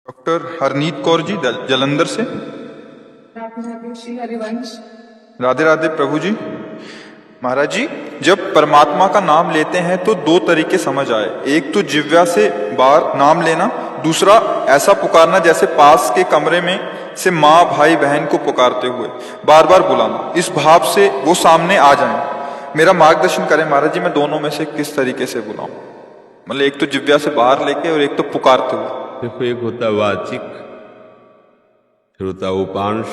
Doctor Harneet Kaur ji Jalandhar से। श्री हरिवंश। राधे राधे प्रभु जी। महाराज जी, जब परमात्मा का नाम लेते हैं तो दो तरीके समझ आए। एक तो जिह्वा से बाहर नाम लेना, दूसरा ऐसा पुकारना जैसे पास के कमरे में से माँ भाई बहन को पुकारते हुए बार बार बुलाना, इस भाव से वो सामने आ जाएं। मेरा मार्गदर्शन करें महाराज जी, मैं दोनों में से किस तरीके से बुलाऊं? मतलब एक तो जिह्वा से बाहर लेके और एक तो पुकारते हुए। देखो, एक होता है वाचिक, फिर होता है उपांश,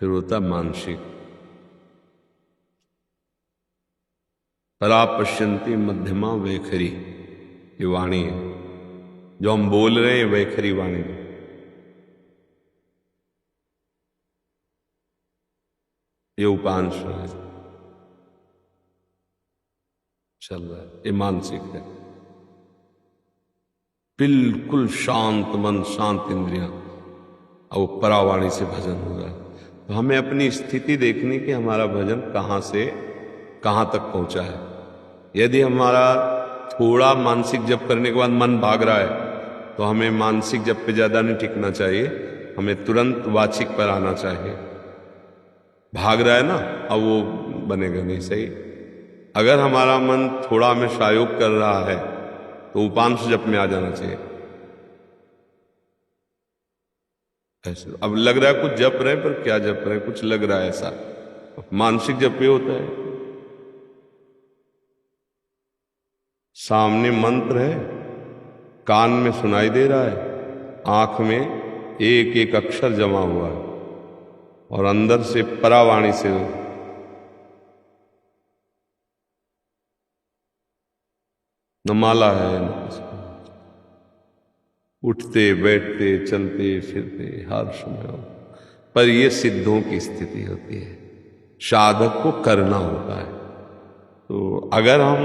फिर होता है मानसिक। परा पश्यंती मध्यमा वैखरी, ये वाणी है जो हम बोल रहे हैं, वैखरी वाणी है। ये उपांश है, चल रहा है। ये मानसिक है, बिल्कुल शांत मन, शांत इंद्रियां, और वो परावाणी से भजन हो रहा है। तो हमें अपनी स्थिति देखनी कि हमारा भजन कहाँ से कहाँ तक पहुंचा है। यदि हमारा थोड़ा मानसिक जप करने के बाद मन भाग रहा है तो हमें मानसिक जप पे ज्यादा नहीं टिकना चाहिए, हमें तुरंत वाचिक पर आना चाहिए। भाग रहा है ना, अब वो बनेगा नहीं सही। अगर हमारा मन थोड़ा हमें सहयोग कर रहा है तो उपांश जप में आ जाना चाहिए। ऐसे अब लग रहा है कुछ जप रहे हैं, पर क्या जप रहे हैं, कुछ लग रहा है ऐसा। मानसिक जप ये होता है, सामने मंत्र है, कान में सुनाई दे रहा है, आंख में एक एक अक्षर जमा हुआ है, और अंदर से परावाणी से न माला है, न कुछ। उठते बैठते चलते फिरते हर समय हो। पर यह सिद्धों की स्थिति होती है, साधक को करना होता है। तो अगर हम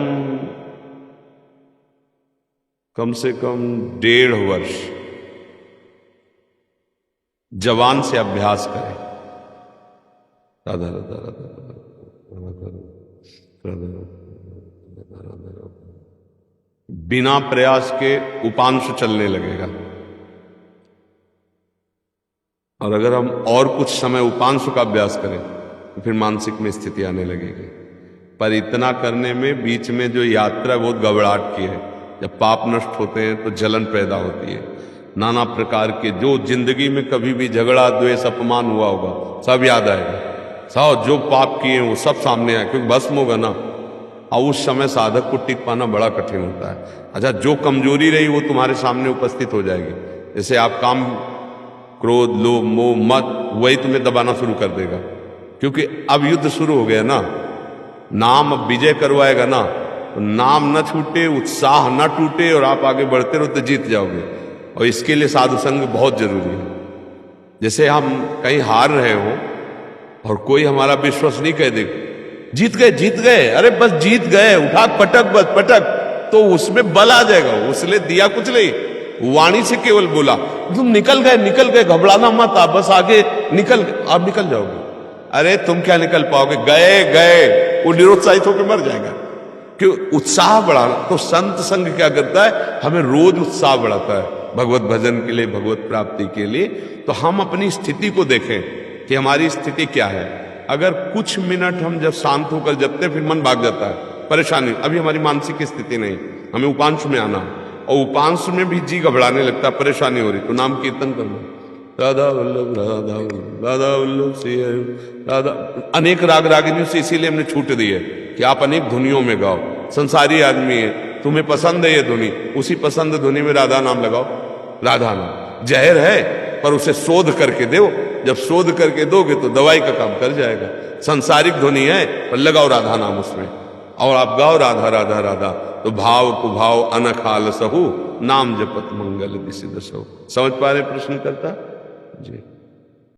कम से कम 1.5 वर्ष जवान से अभ्यास करें, राधा राधा राधा राधा, बिना प्रयास के उपांश चलने लगेगा। और अगर हम और कुछ समय उपांश का अभ्यास करें तो फिर मानसिक में स्थिति आने लगेगी। पर इतना करने में बीच में जो यात्रा बहुत घबराहट की है। जब पाप नष्ट होते हैं तो जलन पैदा होती है, नाना प्रकार के जो जिंदगी में कभी भी झगड़ा द्वेष अपमान हुआ होगा सब याद आएगा, सब जो पाप किए वो सब सामने आए, क्योंकि भस्म होगा ना। और उस समय साधक को टिक पाना बड़ा कठिन होता है। अच्छा, जो कमजोरी रही वो तुम्हारे सामने उपस्थित हो जाएगी। जैसे आप काम, क्रोध, लोभ, मोह, मत, वही तुम्हें दबाना शुरू कर देगा, क्योंकि अब युद्ध शुरू हो गया ना। नाम अब विजय करवाएगा ना, तो नाम न छूटे, उत्साह न टूटे, और आप आगे बढ़ते रहो तो जीत जाओगे। और इसके लिए साधु संग बहुत जरूरी है। जैसे हम कहीं हार रहे हो और कोई हमारा विश्वास नहीं कह दे, जीत गए जीत गए, अरे बस जीत गए, उठा पटक, बस पटक, तो उसमें बल आ जाएगा। उसने दिया कुछ नहीं, वाणी से केवल बोला, तुम निकल गए, घबराना मत, आप बस आगे निकल, आप निकल जाओगे। अरे तुम क्या निकल पाओगे, गए, वो निरुत्साहित होकर मर जाएगा। क्यों? उत्साह बढ़ाना। तो संत संग क्या करता है, हमें रोज उत्साह बढ़ाता है भगवत भजन के लिए, भगवत प्राप्ति के लिए। तो हम अपनी स्थिति को देखें कि हमारी स्थिति क्या है। अगर कुछ मिनट हम जब शांत होकर जपते फिर मन भाग जाता है, परेशानी, अभी हमारी मानसिक स्थिति नहीं, हमें उपांश में आना, और उपांश में भी जी घबराने लगता, परेशानी हो रही, तो नाम कीर्तन करना, राधा वल्लभ राधा वल्लभ राधा वल्लभ श्री हरि राधा। अनेक राग रागिनियों से इसीलिए हमने छूट दी है कि आप अनेक धुनियों में गाओ। संसारी आदमी है, तुम्हें पसंद है ये धुनी, उसी पसंद धुनी में राधा नाम लगाओ। राधा नाम जहर है, पर उसे शोध करके दो। जब शोध करके दोगे तो दवाई का काम कर जाएगा। संसारिक ध्वनि है, पर लगाओ राधा नाम उसमें, और आप गाओ राधा राधा राधा, तो भाव कुभाव अनखाल सहु, नाम जपत मंगल दिसि दसहु। समझ पा रहे प्रश्न करता जी?